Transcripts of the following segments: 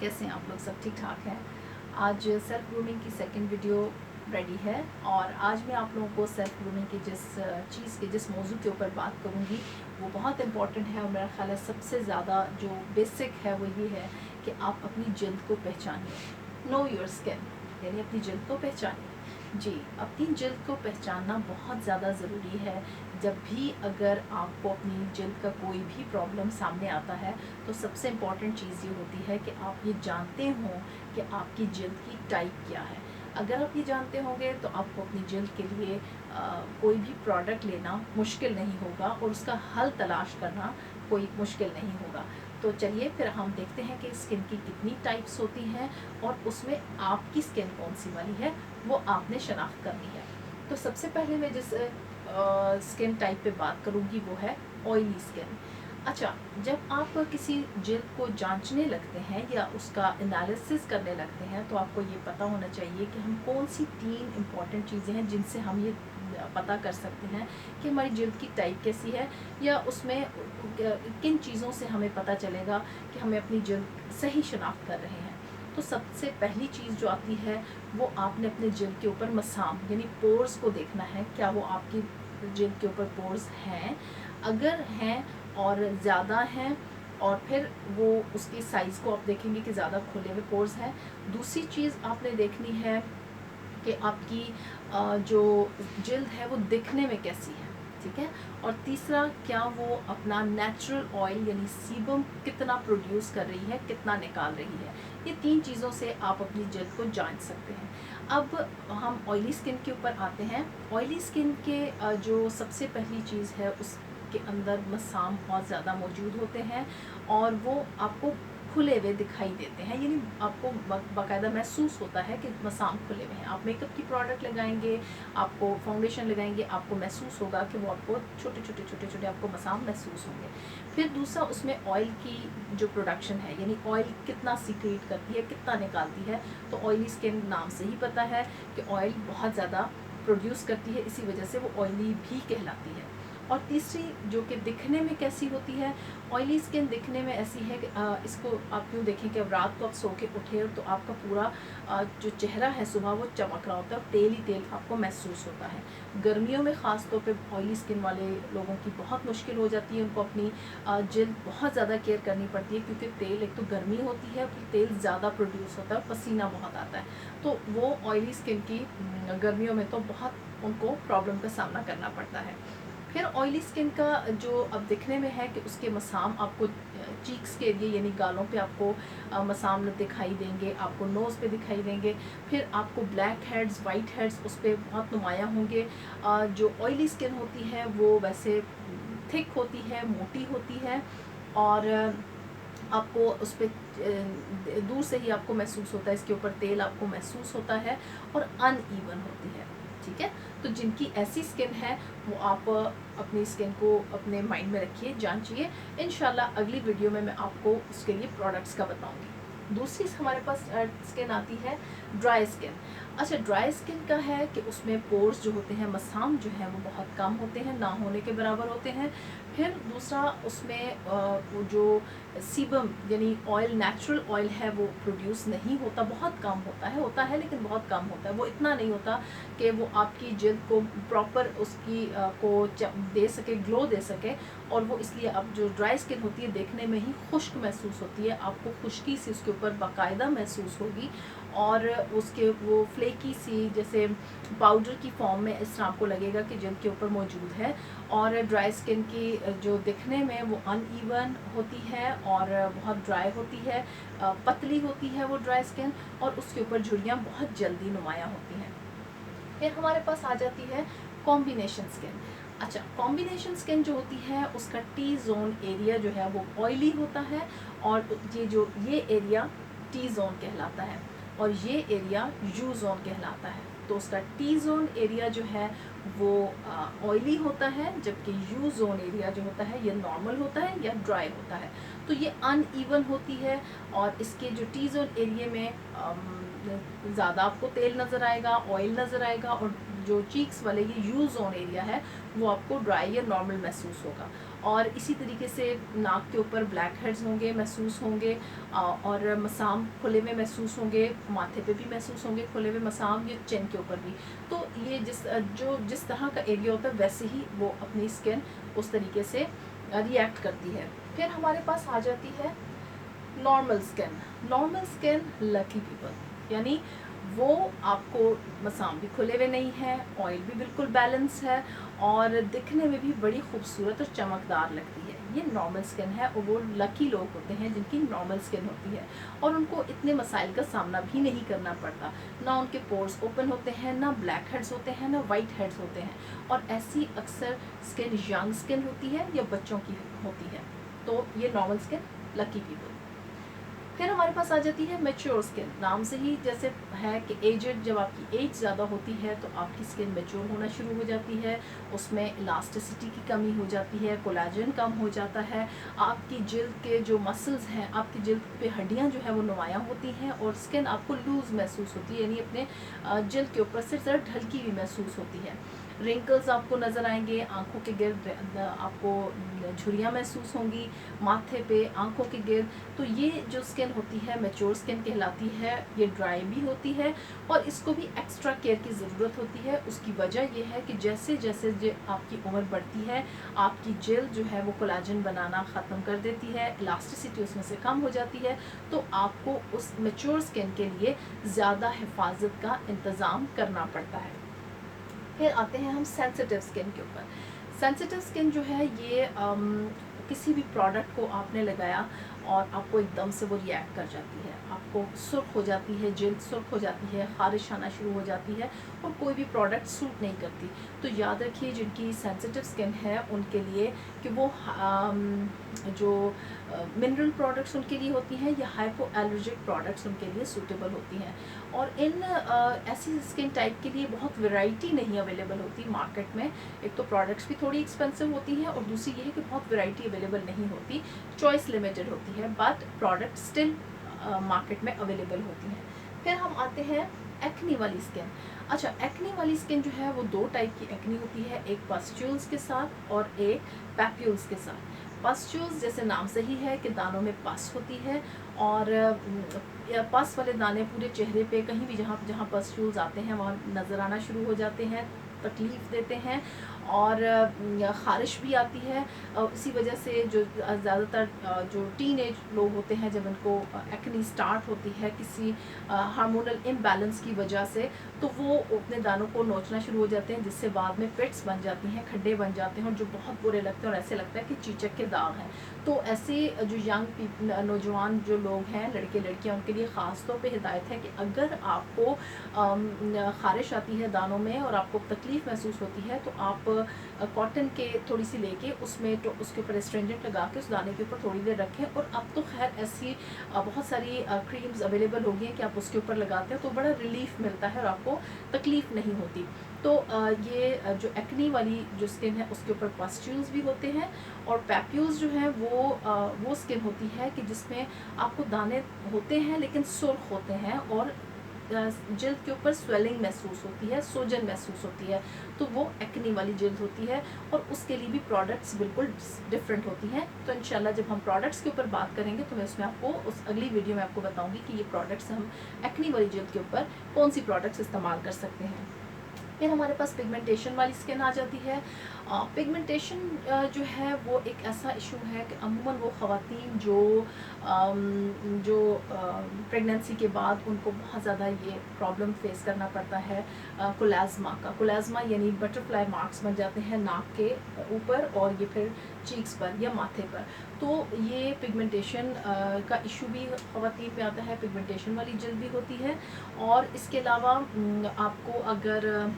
कैसे हैं आप लोग? सब ठीक ठाक हैं। आज सेल्फ ग्रूमिंग की सेकंड वीडियो रेडी है और आज मैं आप लोगों को सेल्फ ग्रूमिंग की जिस मौजू के ऊपर बात करूँगी वो बहुत इम्पॉर्टेंट है और मेरा ख्याल है सबसे ज़्यादा जो बेसिक है वो ये है कि आप अपनी जल्द को पहचानिए। नो योर स्किन, यानी अपनी जल्द को पहचानिए। जी, अपनी जल्द को पहचानना बहुत ज़्यादा ज़रूरी है। जब भी अगर आपको अपनी जल्द का कोई भी प्रॉब्लम सामने आता है तो सबसे इम्पॉर्टेंट चीज़ ये होती है कि आप ये जानते हो कि आपकी जल्द की टाइप क्या है। अगर आप ये जानते होंगे तो आपको अपनी जल्द के लिए कोई भी प्रोडक्ट लेना मुश्किल नहीं होगा और उसका हल तलाश करना कोई मुश्किल नहीं होगा। तो चलिए फिर हम देखते हैं कि स्किन की कितनी टाइप्स होती हैं और उसमें आपकी स्किन कौन सी वाली है वो आपने शनाख्त करनी है। तो सबसे पहले मैं जिस स्किन टाइप पे बात करूँगी वो है ऑयली स्किन। अच्छा, जब आप किसी जल्द को जांचने लगते हैं या उसका एनालिसिस करने लगते हैं तो आपको ये पता होना चाहिए कि हम कौन सी 3 इम्पॉर्टेंट चीज़ें हैं जिनसे हम ये पता कर सकते हैं कि हमारी जल्द की टाइप कैसी है, या उसमें किन चीज़ों से हमें पता चलेगा कि हमें अपनी जल्द सही शनाख्त कर रहे हैं। तो सबसे पहली चीज़ जो आती है वो आपने अपने जल्द के ऊपर मसाम यानी पोर्स को देखना है। क्या वो आपकी जल्द के ऊपर पोर्स हैं? अगर हैं और ज़्यादा हैं और फिर वो उसकी साइज़ को आप देखेंगे कि ज़्यादा खुले हुए पोर्स हैं। दूसरी चीज़ आपने देखनी है कि आपकी जो जल्द है वो दिखने में कैसी है, ठीक है। और तीसरा, क्या वो अपना नेचुरल ऑयल यानी सीबम कितना प्रोड्यूस कर रही है, कितना निकाल रही है। ये 3 चीज़ों से आप अपनी जल्द को जांच सकते हैं। अब हम ऑयली स्किन के ऊपर आते हैं। ऑयली स्किन के जो सबसे पहली चीज़ है उसके अंदर मसाम बहुत ज़्यादा मौजूद होते हैं और वो आपको खुले हुए दिखाई देते हैं, यानी आपको बाकायदा महसूस होता है कि मसाम खुले हुए हैं। आप मेकअप की प्रोडक्ट लगाएंगे, आपको फाउंडेशन लगाएंगे, आपको महसूस होगा कि वो आपको छोटे छोटे आपको मसाम महसूस होंगे। फिर दूसरा, उसमें ऑयल की जो प्रोडक्शन है यानी ऑयल कितना सीक्रेट करती है, कितना निकालती है। तो ऑयली स्किन नाम से ही पता है कि ऑयल बहुत ज़्यादा प्रोड्यूस करती है, इसी वजह से वो ऑयली भी कहलाती है। और तीसरी जो कि दिखने में कैसी होती है, ऑयली स्किन दिखने में ऐसी है कि इसको आप यूँ देखें कि अब रात को आप सो के उठे तो आपका पूरा जो चेहरा है सुबह वो चमक रहा होता है, तेल ही तेल आपको महसूस होता है। गर्मियों में ख़ास तौर पे ऑयली स्किन वाले लोगों की बहुत मुश्किल हो जाती है, उनको अपनी जल्द बहुत ज़्यादा केयर करनी पड़ती है क्योंकि तेल, एक तो गर्मी होती है, फिर तेल ज़्यादा प्रोड्यूस होता है, पसीना बहुत आता है। तो वो ऑयली स्किन की गर्मियों में तो बहुत उनको प्रॉब्लम का सामना करना पड़ता है। फिर ऑयली स्किन का जो अब दिखने में है कि उसके मसाम आपको चीक्स के एरिए यानी गालों पे आपको मसाम दिखाई देंगे, आपको नोज़ पे दिखाई देंगे। फिर आपको ब्लैक हेड्स, वाइट हेड्स उस पर बहुत नुमायाँ होंगे। जो ऑयली स्किन होती है वो वैसे थिक होती है, मोटी होती है और आपको उस पर दूर से ही आपको महसूस होता है, इसके ऊपर तेल आपको महसूस होता है और अनइवन होती है, ठीक है। तो जिनकी ऐसी स्किन है वो आप अपनी स्किन को अपने माइंड में रखिए, जांचिए। इंशाल्लाह अगली वीडियो में मैं आपको उसके लिए प्रोडक्ट्स का बताऊंगी। दूसरी हमारे पास स्किन आती है ड्राई स्किन। अच्छा, ड्राई स्किन का है कि उसमें पोर्स जो होते हैं, मसाम जो है वो बहुत कम होते हैं, ना होने के बराबर होते हैं। फिर दूसरा, उसमें वो जो सीबम यानी ऑयल, नेचुरल ऑयल है वो प्रोड्यूस नहीं होता, बहुत कम होता है लेकिन बहुत कम होता है। वो इतना नहीं होता कि वो आपकी जल्द को प्रॉपर उसकी को दे सके, ग्लो दे सके। और वो इसलिए अब जो ड्राई स्किन होती है देखने में ही खुश्क महसूस होती है, आपको खुश्की सी उसके ऊपर बाकायदा महसूस होगी और उसके वो फ्लेकी सी जैसे पाउडर की फॉर्म में इस तरह आपको लगेगा कि जल्द के ऊपर मौजूद है। और ड्राई स्किन की जो दिखने में वो अनइवन होती है और बहुत ड्राई होती है, पतली होती है वो ड्राई स्किन, और उसके ऊपर झुर्रियाँ बहुत जल्दी नुमायाँ होती हैं। फिर हमारे पास आ जाती है कॉम्बिनेशन स्किन। अच्छा, कॉम्बिनेशन स्किन जो होती है उसका टी जोन एरिया जो है वो ऑयली होता है और ये एरिया टी जोन कहलाता है और ये एरिया यू जोन कहलाता है। तो उसका टी जोन एरिया जो है वो ऑयली होता है, जबकि यू जोन एरिया जो होता है ये नॉर्मल होता है या ड्राई होता है। तो ये अनइवन होती है और इसके जो टी जोन एरिया में ज़्यादा आपको तेल नज़र आएगा, ऑयल नज़र आएगा, और जो चीक्स वाले ये यू जोन एरिया है वो आपको ड्राई या नॉर्मल महसूस होगा। और इसी तरीके से नाक के ऊपर ब्लैक हेड्स होंगे, महसूस होंगे, और मसाम खुले हुए महसूस होंगे, माथे पे भी महसूस होंगे खुले हुए मसाम, या चिन के ऊपर भी। तो ये जिस तरह का एरिया होता है वैसे ही वो अपनी स्किन उस तरीके से रिएक्ट करती है। फिर हमारे पास आ जाती है normal skin. Normal skin lucky people, यानी वो आपको मसाम भी खुले हुए नहीं है, ऑयल भी बिल्कुल बैलेंस है, और दिखने में भी बड़ी खूबसूरत और चमकदार लगती है। ये नॉर्मल स्किन है, और वो लकी लोग होते हैं जिनकी नॉर्मल स्किन होती है, और उनको इतने मसाइल का सामना भी नहीं करना पड़ता। ना उनके पोर्स ओपन होते हैं, ना ब्लैक हेड्स होते हैं, ना वाइट हेड्स होते हैं, और ऐसी अक्सर स्किन यंग स्किन होती है या बच्चों की होती है। तो ये नॉर्मल स्किन, लकी पीपल। फिर हमारे पास आ जाती है मैच्योर स्किन। नाम से ही जैसे है कि एजेड, जब आपकी एज ज़्यादा होती है तो आपकी स्किन मैच्योर होना शुरू हो जाती है, उसमें इलास्टिसिटी की कमी हो जाती है, कोलाजन कम हो जाता है, आपकी जिल्द के जो मसल्स हैं, आपकी जिल्द पे हड्डियां जो है वो नुमायाँ होती हैं, और स्किन आपको लूज़ महसूस होती है, यानी अपने जिल्द के ऊपर से ज़रा ढलकी हुई महसूस होती है। रिंकल्स आपको नज़र आएंगे, आंखों के गिर्द आपको झुर्रियाँ महसूस होंगी, माथे पे, आंखों के गिर्द। तो ये जो स्किन होती है मैच्योर स्किन कहलाती है। ये ड्राई भी होती है, और इसको भी एक्स्ट्रा केयर की ज़रूरत होती है। उसकी वजह यह है कि जैसे जैसे आपकी उम्र बढ़ती है, आपकी जिल्द जो है वो कोलाजन बनाना ख़त्म कर देती है, इलास्टिसिटी उसमें से कम हो जाती है, तो आपको उस मैच्योर स्किन के लिए ज़्यादा हिफाजत का इंतज़ाम करना पड़ता है। फिर आते हैं हम सेंसिटिव स्किन के ऊपर। सेंसिटिव स्किन जो है ये किसी भी प्रोडक्ट को आपने लगाया और आपको एकदम से वो रिएक्ट कर जाती है, आपको सुर्ख हो जाती है, जिल्द सुर्ख हो जाती है, खारिश आना शुरू हो जाती है, और कोई भी प्रोडक्ट सूट नहीं करती। तो याद रखिए जिनकी सेंसिटिव स्किन है उनके लिए कि वो जो मिनरल प्रोडक्ट्स उनके लिए होती हैं या हाइपो एलर्जिक प्रोडक्ट्स उनके लिए सूटेबल होती हैं। और इन ऐसी स्किन टाइप के लिए बहुत वैरायटी नहीं अवेलेबल होती मार्केट में। एक तो प्रोडक्ट्स भी थोड़ी एक्सपेंसिव होती हैं, और दूसरी ये है कि बहुत वैरायटी अवेलेबल नहीं होती, चॉइस लिमिटेड होती है, बट प्रोडक्ट स्टिल मार्केट में अवेलेबल होती हैं। फिर हम आते हैं एक्नी वाली स्किन। अच्छा, एक्नी वाली स्किन जो है वो दो टाइप की एक्नी होती है, एक पस्ट्यूल्स के साथ और एक पैप्यूल्स के साथ। पस्ट्यूल्स जैसे नाम से ही है कि दानों में पस होती है, और पस वाले दाने पूरे चेहरे पे कहीं भी जहाँ जहाँ पस्ट्यूल्स आते हैं वहाँ नज़र आना शुरू हो जाते हैं, तकलीफ़ देते हैं, और ख़ारिश भी आती है। इसी वजह से जो ज़्यादातर जो टीनेज लोग होते हैं, जब उनको एक्नी स्टार्ट होती है किसी हार्मोनल इम्बैलेंस की वजह से, तो वो अपने दानों को नोचना शुरू हो जाते हैं, जिससे बाद में पिट्स बन जाती हैं, खड्डे बन जाते हैं, और जो बहुत बुरे लगते हैं, और ऐसे लगता है कि चीचक के दाग हैं। तो ऐसे जो यंग नौजवान जो लोग हैं, लड़के लड़कियां, उनके लिए ख़ास तौर पे हिदायत है कि अगर आपको ख़ारिश आती है दानों में और आपको तकलीफ़ महसूस होती है, तो आप कॉटन के थोड़ी सी लेके उसमें तो उसके ऊपर एस्ट्रेंजेंट लगा के उस दाने के ऊपर थोड़ी देर रखें। और अब तो खैर ऐसी बहुत सारी क्रीम्स अवेलेबल हो गई हैं कि आप उसके ऊपर लगाते हैं तो बड़ा रिलीफ मिलता है और आपको तकलीफ़ नहीं होती। तो ये जो एक्नी वाली जो स्किन है उसके ऊपर पस्ट्यूल्स भी होते हैं, और पैप्यूल्स जो हैं वो स्किन होती है कि जिसमें आपको दाने होते हैं लेकिन सुर्ख होते हैं, और जिल्द के ऊपर स्वेलिंग महसूस होती है, सूजन महसूस होती है, तो वो एक्नी वाली जिल्द होती है। और उसके लिए भी प्रोडक्ट्स बिल्कुल डिफरेंट होती हैं। तो इंशाल्लाह जब हम प्रोडक्ट्स के ऊपर बात करेंगे तो मैं उसमें आपको उस अगली वीडियो में आपको बताऊंगी कि ये प्रोडक्ट्स हम एक्नी वाली जिल्द के ऊपर कौन सी प्रोडक्ट्स इस्तेमाल कर सकते हैं। फिर हमारे पास पिगमेंटेशन वाली स्किन आ जाती है। पिगमेंटेशन जो है वो एक ऐसा इशू है कि अमूमन वो ख़वातीन जो प्रेगनेंसी के बाद उनको बहुत ज़्यादा ये प्रॉब्लम फेस करना पड़ता है कोलाज़्मा का। कोलाज़्मा यानी बटरफ्लाई मार्क्स बन जाते हैं नाक के ऊपर और ये फिर चीक्स पर या माथे पर। तो ये पिगमेंटेशन का इशू भी ख़वातीन में आता है, पिगमेंटेशन वाली जिल्द भी होती है। और इसके अलावा आपको अगर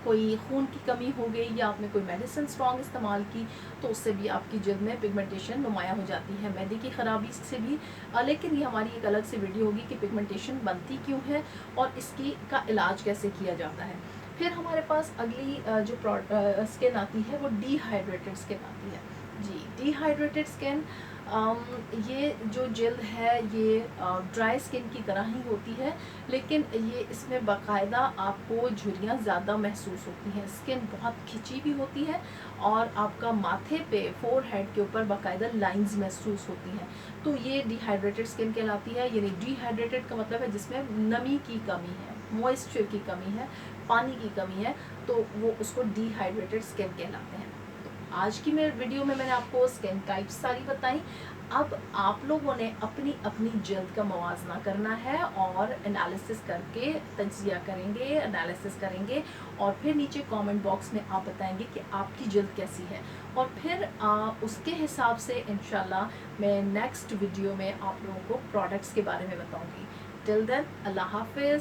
कोई खून की कमी हो गई या आपने कोई मेडिसिन स्ट्रॉन्ग इस्तेमाल की तो उससे भी आपकी जिल्द में पिगमेंटेशन नुमाया हो जाती है, मैदे की ख़राबी से भी। लेकिन ये हमारी एक अलग से वीडियो होगी कि पिगमेंटेशन बनती क्यों है और इसकी का इलाज कैसे किया जाता है। फिर हमारे पास अगली जो स्किन आती है वो डिहाइड्रेटेड स्किन आती है। جی ڈیہائیڈریٹڈ اسکن یہ جو جلد ہے یہ ڈرائی اسکن کی طرح ہی ہوتی ہے، لیکن یہ اس میں باقاعدہ آپ کو جھریاں زیادہ محسوس ہوتی ہیں، اسکن بہت کھچی بھی ہوتی ہے اور آپ کا ماتھے پہ فور ہیڈ کے اوپر باقاعدہ لائنز محسوس ہوتی ہیں، تو یہ ڈیہائیڈریٹڈ اسکن کہلاتی ہے. یعنی ڈیہائیڈریٹڈ کا مطلب ہے جس میں نمی کی کمی ہے، موئسچر کی کمی ہے، پانی کی کمی ہے، تو وہ اس کو ڈیہائیڈریٹڈ اسکن کہلاتے ہیں. آج کی ویڈیو میں نے آپ کو اسکن ٹائپس ساری بتائیں. اب آپ لوگوں نے اپنی اپنی جلد کا موازنہ کرنا ہے اور انالیسس کر کے تجزیہ کریں گے، انالیسس کریں گے اور پھر نیچے کامنٹ باکس میں آپ بتائیں گے کہ آپ کی جلد کیسی ہے، اور پھر اس کے حساب سے انشاءاللہ میں نیکسٹ ویڈیو میں آپ لوگوں کو پروڈکٹس کے بارے میں بتاؤں گی. ٹل دین اللہ حافظ.